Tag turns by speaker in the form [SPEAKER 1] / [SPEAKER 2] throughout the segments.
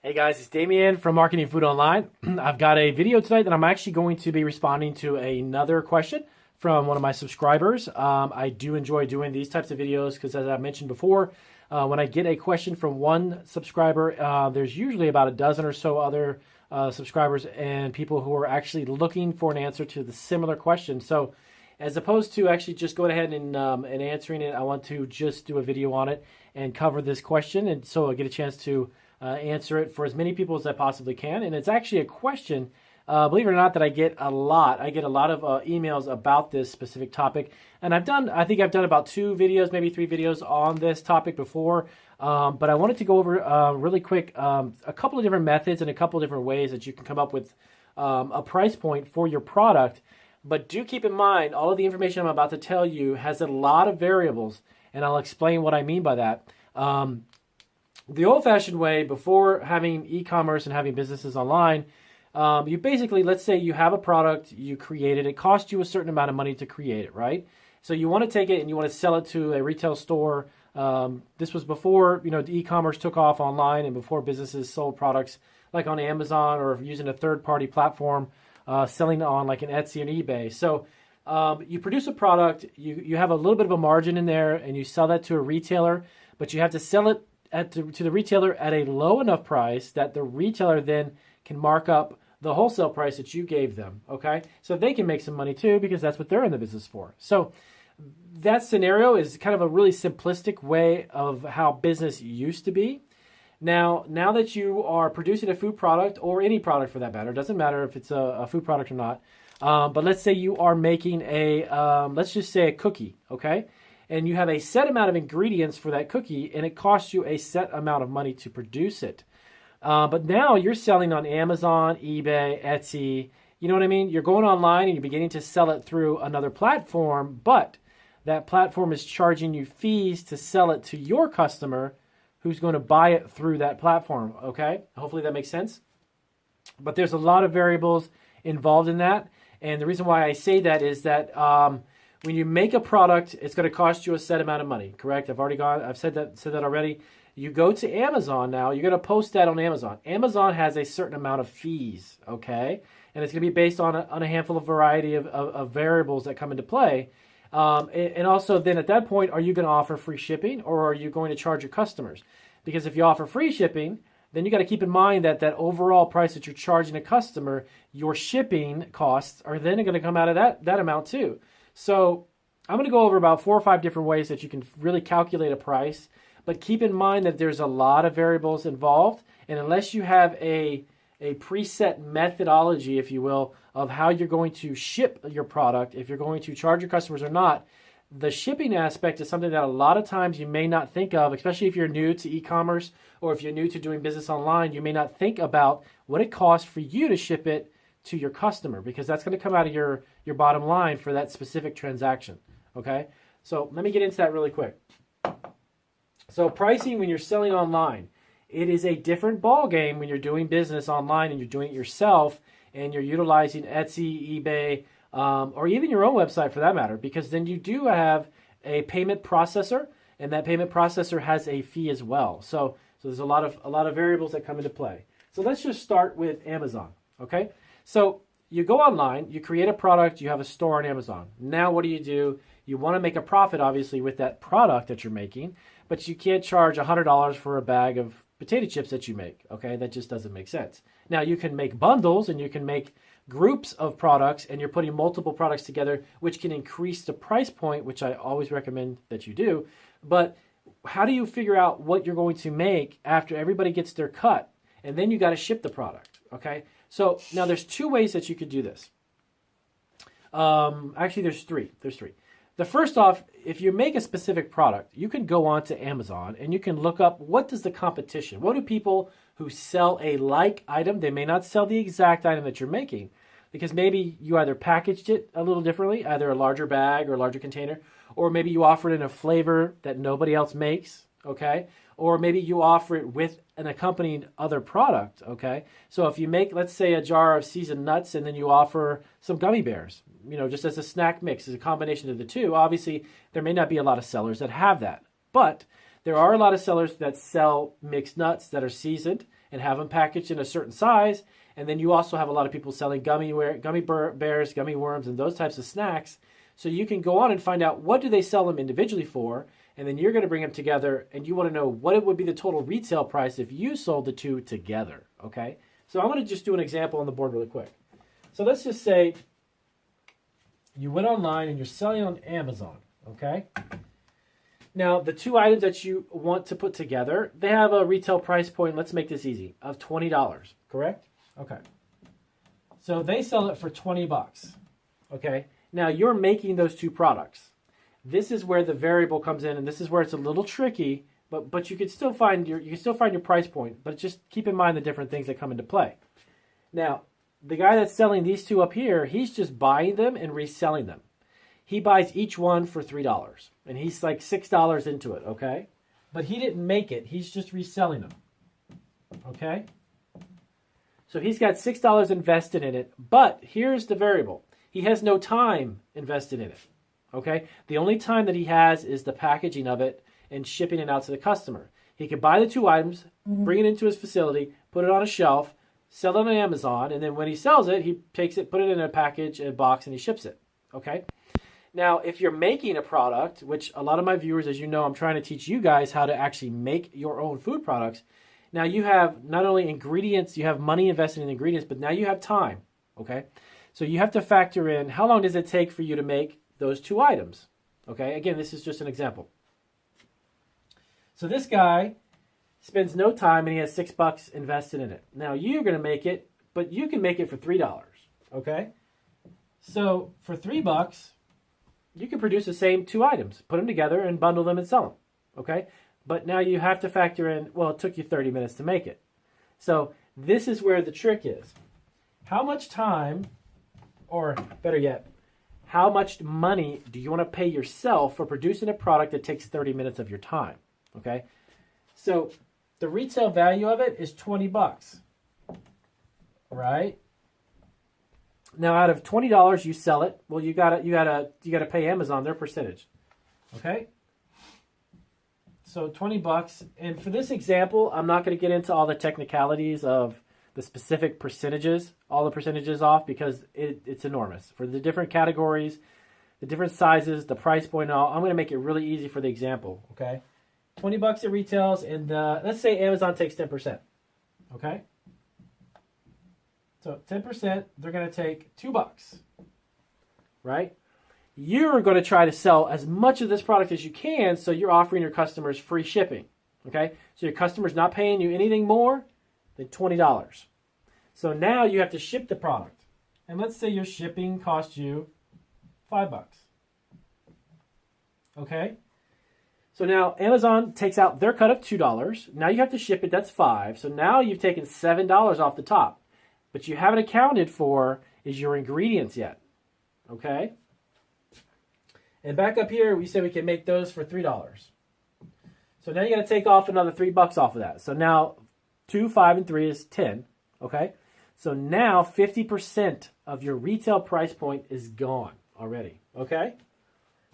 [SPEAKER 1] Hey guys, it's Damien from Marketing Food Online. I've got a video tonight that I'm actually going to be responding to another question from one of my subscribers. I do enjoy doing these types of videos because, as I mentioned before, when I get a question from one subscriber, there's usually about a dozen or so other subscribers and people who are actually looking for an answer to the similar question. So as opposed to actually just going ahead and answering it, I want to just do a video on it and cover this question, and so I get a chance to answer it for as many people as I possibly can. And it's actually a question, believe it or not, that I get a lot. I get a lot of emails about this specific topic. And I think I've done about 2 videos, maybe 3 videos on this topic before. But I wanted to go over really quick a couple of different methods and a couple of different ways that you can come up with a price point for your product. But do keep in mind, all of the information I'm about to tell you has a lot of variables, and I'll explain what I mean by that. The old-fashioned way, before having e-commerce and having businesses online, you basically, let's say you have a product, you create it, it costs you a certain amount of money to create it, right? So you want to take it and you want to sell it to a retail store. This was before, the e-commerce took off online and before businesses sold products like on Amazon or using a third-party platform, selling on like an Etsy and eBay. So you produce a product, you have a little bit of a margin in there, and you sell that to a retailer, but you have to sell it to the retailer at a low enough price that the retailer then can mark up the wholesale price that you gave them, okay? So they can make some money too, because that's what they're in the business for. So that scenario is kind of a really simplistic way of how business used to be. Now that you are producing a food product, or any product for that matter, it doesn't matter if it's a food product or not, but let's say you are making let's just say a cookie, okay? And you have a set amount of ingredients for that cookie, and it costs you a set amount of money to produce it. But now you're selling on Amazon, eBay, Etsy, you know what I mean? You're going online and you're beginning to sell it through another platform, but that platform is charging you fees to sell it to your customer who's going to buy it through that platform, okay? Hopefully that makes sense. But there's a lot of variables involved in that, and the reason why I say that is that when you make a product, it's going to cost you a set amount of money, correct? I've said that already. You go to Amazon now, you're going to post that on Amazon. Amazon has a certain amount of fees, okay? And it's going to be based on a handful of variety of variables that come into play. And also then at that point, are you going to offer free shipping, or are you going to charge your customers? Because if you offer free shipping, then you got to keep in mind that overall price that you're charging a customer, your shipping costs are then going to come out of that amount too. So I'm going to go over about 4 or 5 different ways that you can really calculate a price, but keep in mind that there's a lot of variables involved, and unless you have a preset methodology, if you will, of how you're going to ship your product, if you're going to charge your customers or not, the shipping aspect is something that a lot of times you may not think of, especially if you're new to e-commerce or if you're new to doing business online. You may not think about what it costs for you to ship it to your customer, because that's going to come out of your bottom line for that specific transaction, okay? So let me get into that really quick. So pricing when you're selling online, it is a different ball game when you're doing business online and you're doing it yourself and you're utilizing Etsy, eBay, or even your own website for that matter, because then you do have a payment processor, and that payment processor has a fee as well. So there's a lot of variables that come into play. So let's just start with Amazon, okay? So you go online, you create a product, you have a store on Amazon. Now what do? You want to make a profit, obviously, with that product that you're making, but you can't charge $100 for a bag of potato chips that you make, okay? That just doesn't make sense. Now you can make bundles and you can make groups of products, and you're putting multiple products together, which can increase the price point, which I always recommend that you do. But how do you figure out what you're going to make after everybody gets their cut? And then you got to ship the product, okay? So now there's 2 ways that you could do this. Actually, there's 3. The first off, if you make a specific product, you can go on to Amazon and you can look up, what does the competition, what do people who sell a like item, they may not sell the exact item that you're making, because maybe you either packaged it a little differently, either a larger bag or a larger container, or maybe you offer it in a flavor that nobody else makes, okay? Or maybe you offer it with an accompanying other product, okay? So if you make, let's say, a jar of seasoned nuts and then you offer some gummy bears, just as a snack mix, as a combination of the two, obviously there may not be a lot of sellers that have that. But There are a lot of sellers that sell mixed nuts that are seasoned and have them packaged in a certain size. And then you also have a lot of people selling gummy bears, gummy worms, and those types of snacks. So you can go on and find out what do they sell them individually for, and then you're going to bring them together, and you want to know what it would be the total retail price if you sold the two together, okay? So I'm going to just do an example on the board really quick. So let's just say you went online and you're selling on Amazon, okay? Now, the two items that you want to put together, they have a retail price point, let's make this easy, of $20, correct? Okay. So they sell it for 20 bucks, okay? Now, you're making those two products. This is where the variable comes in, and this is where it's a little tricky, but you can still find your price point, but just keep in mind the different things that come into play. Now, the guy that's selling these two up here, he's just buying them and reselling them. He buys each one for $3, and he's like $6 into it, okay? But he didn't make it. He's just reselling them, okay? So he's got $6 invested in it, but here's the variable. He has no time invested in it, okay? The only time that he has is the packaging of it and shipping it out to the customer. He can buy the two items, bring it into his facility, put it on a shelf, sell it on Amazon, and then when he sells it, he takes it, put it in a package, a box, and he ships it, okay? Now, if you're making a product, which a lot of my viewers, as you know, I'm trying to teach you guys how to actually make your own food products. Now, you have not only ingredients, you have money invested in ingredients, but now you have time, okay? So you have to factor in how long does it take for you to make those two items, okay? Again, this is just an example. So this guy spends no time and he has $6 invested in it. Now, you're going to make it, but you can make it for $3, okay? So for $3, you can produce the same two items, put them together and bundle them and sell them, okay? But now you have to factor in, well, it took you 30 minutes to make it. So this is where the trick is. How much time, or better yet, how much money do you want to pay yourself for producing a product that takes 30 minutes of your time, okay? So the retail value of it is 20 bucks, right? Now, out of $20, you sell it. Well, you gotta pay Amazon their percentage. Okay. So 20 bucks. And for this example, I'm not going to get into all the technicalities of the specific percentages, all the percentages off, because it's enormous. For the different categories, the different sizes, the price point, and all, I'm going to make it really easy for the example. Okay. 20 bucks it retails, and let's say Amazon takes 10%. Okay. So 10%, they're going to take $2, right? You're going to try to sell as much of this product as you can, so you're offering your customers free shipping, okay? So your customer's not paying you anything more than $20. So now you have to ship the product. And let's say your shipping cost you $5, okay? So now Amazon takes out their cut of $2. Now you have to ship it, that's $5. So now you've taken $7 off the top. But you haven't accounted for is your ingredients yet, okay? And back up here, we said we can make those for $3. So now you got to take off another $3 off of that. So now 2, 5, and 3 is 10, okay? So now 50% of your retail price point is gone already, okay?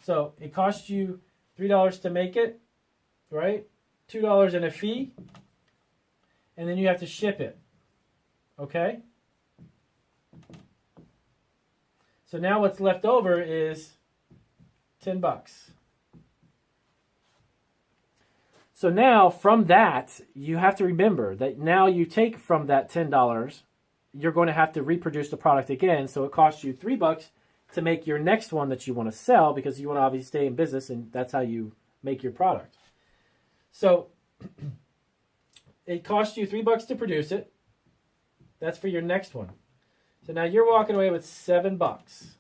[SPEAKER 1] So it costs you $3 to make it, right? $2 in a fee, and then you have to ship it, okay? So now what's left over is $10. So now from that, you have to remember that now you take from that $10, you're going to have to reproduce the product again. So it costs you $3 to make your next one that you want to sell, because you want to obviously stay in business, and that's how you make your product. So it costs you $3 to produce it. That's for your next one. So now you're walking away with $7.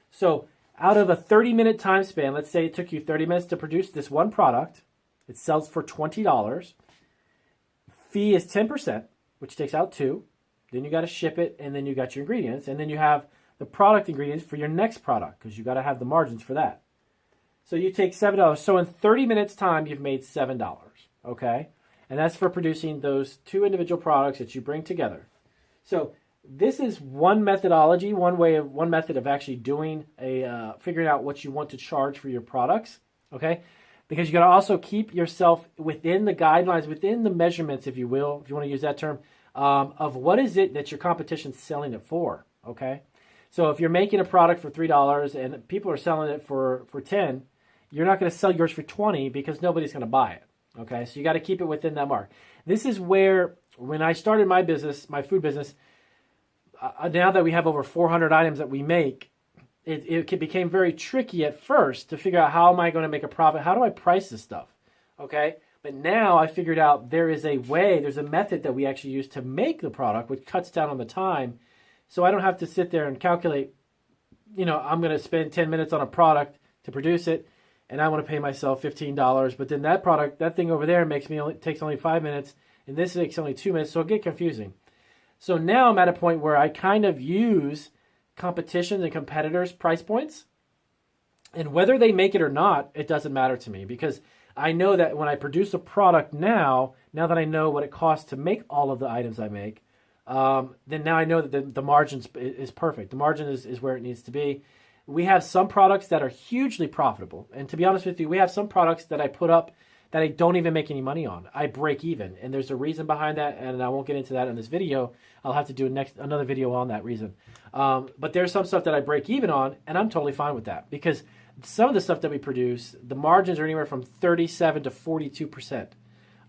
[SPEAKER 1] So out of a 30-minute time span, let's say it took you 30 minutes to produce this one product. It sells for $20. Fee is 10%, which takes out 2. Then you got to ship it, and then you got your ingredients, and then you have the product ingredients for your next product, because you got to have the margins for that. So you take $7. So in 30 minutes time, you've made $7, okay? And that's for producing those two individual products that you bring together. So this is one methodology, one method of actually doing figuring out what you want to charge for your products, okay? because you got to also keep yourself within the guidelines, within the measurements, if you will, if you want to use that term, of what is it that your competition's selling it for, okay? So if you're making a product for $3 and people are selling it for 10, you're not going to sell yours for 20 because nobody's going to buy it, okay? So you got to keep it within that mark. This is where, when I started my business, my food business, now that we have over 400 items that we make, it became very tricky at first to figure out, how am I going to make a profit? How do I price this stuff? Okay. But now I figured out there's a method that we actually use to make the product, which cuts down on the time. So I don't have to sit there and calculate, I'm going to spend 10 minutes on a product to produce it, and I want to pay myself $15. But then that thing over there takes only 5 minutes, and this takes only 2 minutes. So it'll get confusing. So now I'm at a point where I kind of use competition and competitors' price points, and whether they make it or not, it doesn't matter to me, because I know that when I produce a product now that I know what it costs to make all of the items I make, then now I know that the margin is perfect. The margin is where it needs to be. We have some products that are hugely profitable, and to be honest with you, we have some products that I put up that I don't even make any money on. I break even, and there's a reason behind that, and I won't get into that in this video. I'll have to do another video on that reason. But there's some stuff that I break even on, and I'm totally fine with that, because some of the stuff that we produce, the margins are anywhere from 37 to 42%,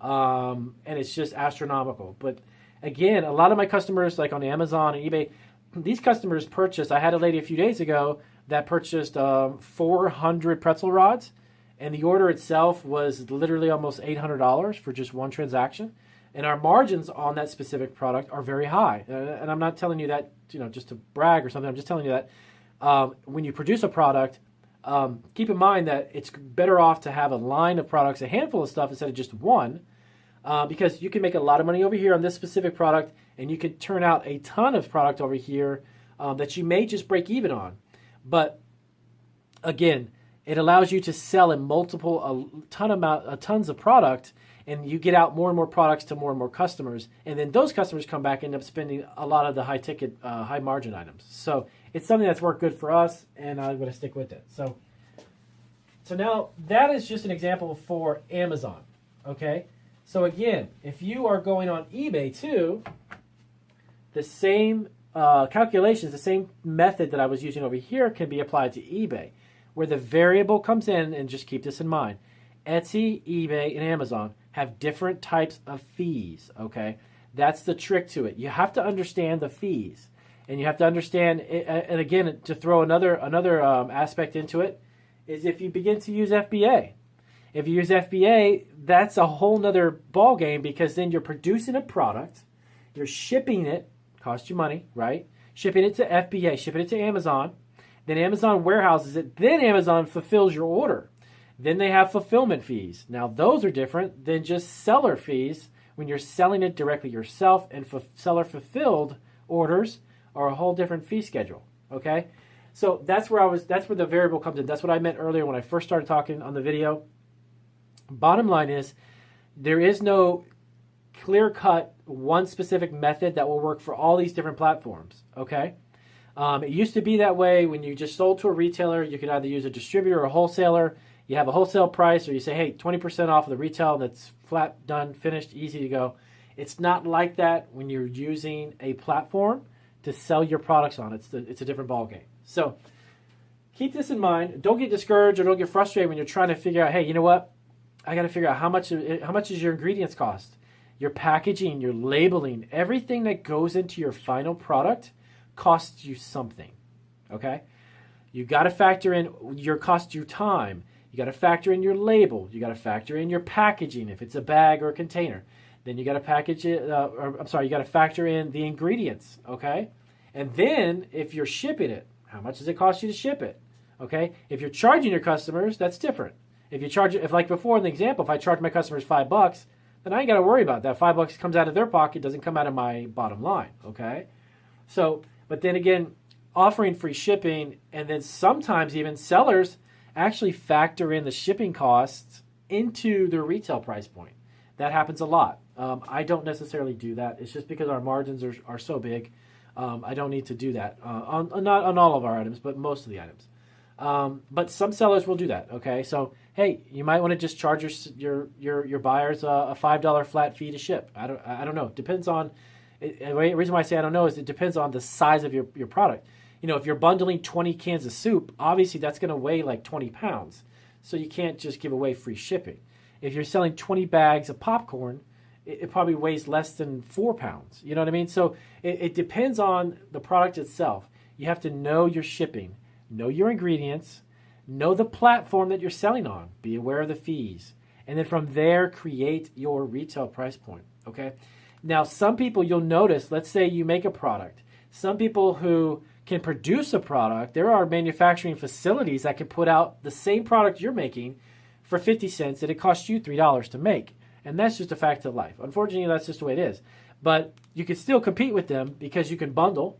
[SPEAKER 1] and it's just astronomical. But again, a lot of my customers, like on Amazon and eBay, these customers purchased. I had a lady a few days ago that purchased 400 pretzel rods, and the order itself was literally almost $800 for just one transaction. And our margins on that specific product are very high. And I'm not telling you that, just to brag or something. I'm just telling you that when you produce a product, keep in mind that it's better off to have a line of products, a handful of stuff, instead of just one, because you can make a lot of money over here on this specific product, and you could turn out a ton of product over here that you may just break even on. But again, it allows you to sell in tons of product, and you get out more and more products to more and more customers. And then those customers come back and end up spending a lot of the high ticket, high margin items. So it's something that's worked good for us, and I'm going to stick with it. So now that is just an example for Amazon. Okay. So again, if you are going on eBay too, the same calculations, the same method that I was using over here can be applied to eBay, where the variable comes in, and just keep this in mind. Etsy, eBay, and Amazon have different types of fees, okay? That's the trick to it. You have to understand the fees, and you have to understand, and again, to throw another aspect into it, is if you begin to use FBA. If you use FBA, that's a whole nother ball game, because then you're producing a product, you're shipping it, costs you money, right? Shipping it to FBA, shipping it to Amazon, then Amazon warehouses it, then Amazon fulfills your order. Then they have fulfillment fees. Now those are different than just seller fees when you're selling it directly yourself, and seller fulfilled orders are a whole different fee schedule, okay? So that's where the variable comes in. That's what I meant earlier when I first started talking on the video. Bottom line is, there is no clear-cut one specific method that will work for all these different platforms, okay? It used to be that way when you just sold to a retailer. You could either use a distributor or a wholesaler. You have a wholesale price, or you say, hey, 20% off of the retail, that's flat, done, finished, easy to go. It's not like that when you're using a platform to sell your products on. It's a different ballgame. So keep this in mind. Don't get discouraged or don't get frustrated when you're trying to figure out, hey, you know what? I got to figure out how much is your ingredients cost, your packaging, your labeling, everything that goes into your final product costs you something, okay? You got to factor in your time. You got to factor in your label. You got to factor in your packaging if it's a bag or a container. Then you got to package it. You got to factor in the ingredients, okay? And then if you're shipping it, how much does it cost you to ship it, okay? If you're charging your customers, that's different. If like before in the example, if I charge my customers $5, then I ain't got to worry about that. $5 comes out of their pocket, doesn't come out of my bottom line, okay? So, but then again, offering free shipping, and then sometimes even sellers actually factor in the shipping costs into their retail price point. That happens a lot. I don't necessarily do that. It's just because our margins are so big. I don't need to do that. Not on all of our items, but most of the items. But some sellers will do that, okay? So, hey, you might want to just charge your buyers a $5 flat fee to ship. I don't know. Depends on. The reason why I say I don't know is it depends on the size of your product. If you're bundling 20 cans of soup, obviously that's going to weigh like 20 pounds. So you can't just give away free shipping. If you're selling 20 bags of popcorn, it probably weighs less than 4 pounds. You know what I mean? So it depends on the product itself. You have to know your shipping, know your ingredients, know the platform that you're selling on, be aware of the fees, and then from there, create your retail price point, okay? Now, some people you'll notice, let's say you make a product. Some people who can produce a product, there are manufacturing facilities that can put out the same product you're making for 50 cents that it costs you $3 to make. And that's just a fact of life. Unfortunately, that's just the way it is. But you can still compete with them because you can bundle.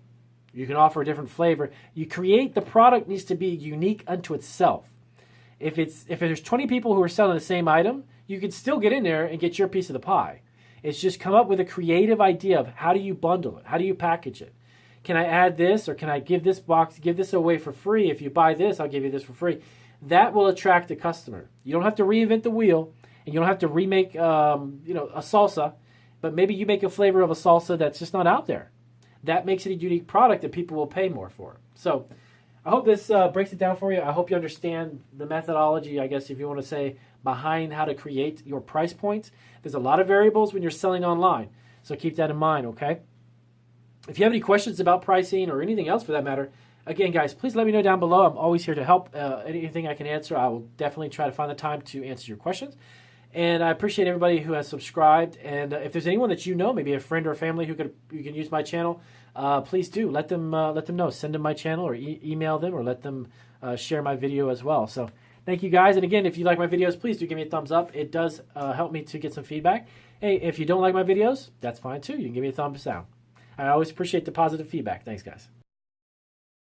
[SPEAKER 1] You can offer a different flavor. You create the product needs to be unique unto itself. If there's 20 people who are selling the same item, you can still get in there and get your piece of the pie. It's just come up with a creative idea of how do you bundle it? How do you package it? Can I add this, or can I give this away for free? If you buy this, I'll give you this for free. That will attract the customer. You don't have to reinvent the wheel, and you don't have to remake a salsa, but maybe you make a flavor of a salsa that's just not out there. That makes it a unique product that people will pay more for. So I hope this breaks it down for you. I hope you understand the methodology, I guess, if you want to say, behind how to create your price points. There's a lot of variables when you're selling online, so keep that in mind, okay? If you have any questions about pricing or anything else for that matter, again, guys, please let me know down below. I'm always here to help. Anything I can answer, I will definitely try to find the time to answer your questions. And I appreciate everybody who has subscribed. And if there's anyone that you know, maybe a friend or a family you can use my channel, please do let them know. Send them my channel or email them, or let them share my video as well. So thank you, guys. And again, if you like my videos, please do give me a thumbs up. It does help me to get some feedback. Hey, if you don't like my videos, that's fine too. You can give me a thumbs down. I always appreciate the positive feedback. Thanks, guys.